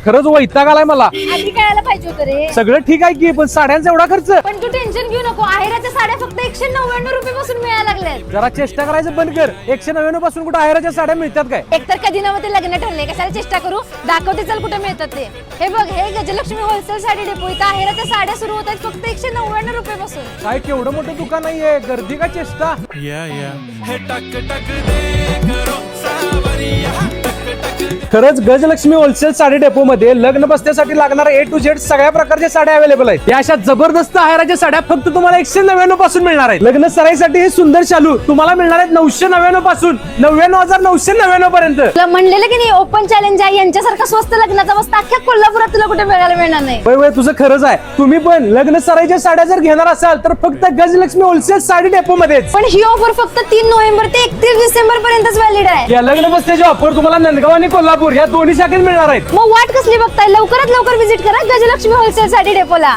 खरंच वैताग आलाय मला. आधी कळायला पाहिजे होतं रे. सगळं ठीक आहे की, पण साड्यांचा एवढा खर्च. पण तू टेन्शन घेऊ नको, आहेराच्या साड्या फक्त 199 रुपये पासून मिळायला लागल्यात. जरा चेष्टा करायचं बंद कर. 199 पासून कुठे आहेराच्या साड्या मिळतात काय? एकतर कधी ना ते लग्न ठरले, कशाला चेष्टा करू. दाखवते चल कुठे मिळतात ते. हे बघ, हे गजलक्ष्मी होलसेल साडी डेपो. इथं आहेराच्या साड्या सुरू होतात फक्त 199 रुपये पासून. काय केवढं मोठं दुकान नाहीये, गर्दी का चेष्टा. खरंच गजलक्ष्मी होलसेल साडी डेपो मध्ये लग्न बसण्यासाठी लागणाऱ्या A to Z सगळ्या प्रकारच्या साड्या अवेलेबल आहेत. या अशा जबरदस्त आहेराच्या साड्या फक्त तुम्हाला 199 पासून मिळणार आहेत. लग्न सराईसाठी हे सुंदर शालू तुम्हाला मिळणार आहेत 999 पासून 99,999 पर्यंत. तुला म्हणलेलं की नाही, ओपन चॅलेंज आहे. यांच्यासारखा स्वस्त लग्नाचा वस्तू अख्ख्या कोल्हापुरात तुला कुठे बघायला मिळणार नाही. वय तुझं खरंच आहे. तुम्ही पण लग्न सराईच्या साड्या जर घेणार असाल तर फक्त गजलक्ष्मी होलसेल साडी डेपो मध्येच. पण ही ऑफर फक्त 3 नोव्हेंबर ते 31 डिसेंबर पर्यंतच व्हॅलिड आहे. या लग्न बसण्याची ऑफर तुम्हाला नंदगाव आणि कोल्हापूर या दोन्ही शाखेत मिळणार आहेत. मग वाट कसली बघताय, लवकरात लवकर व्हिजिट करा गजलक्ष्मी होलसेल साडी डेपोला.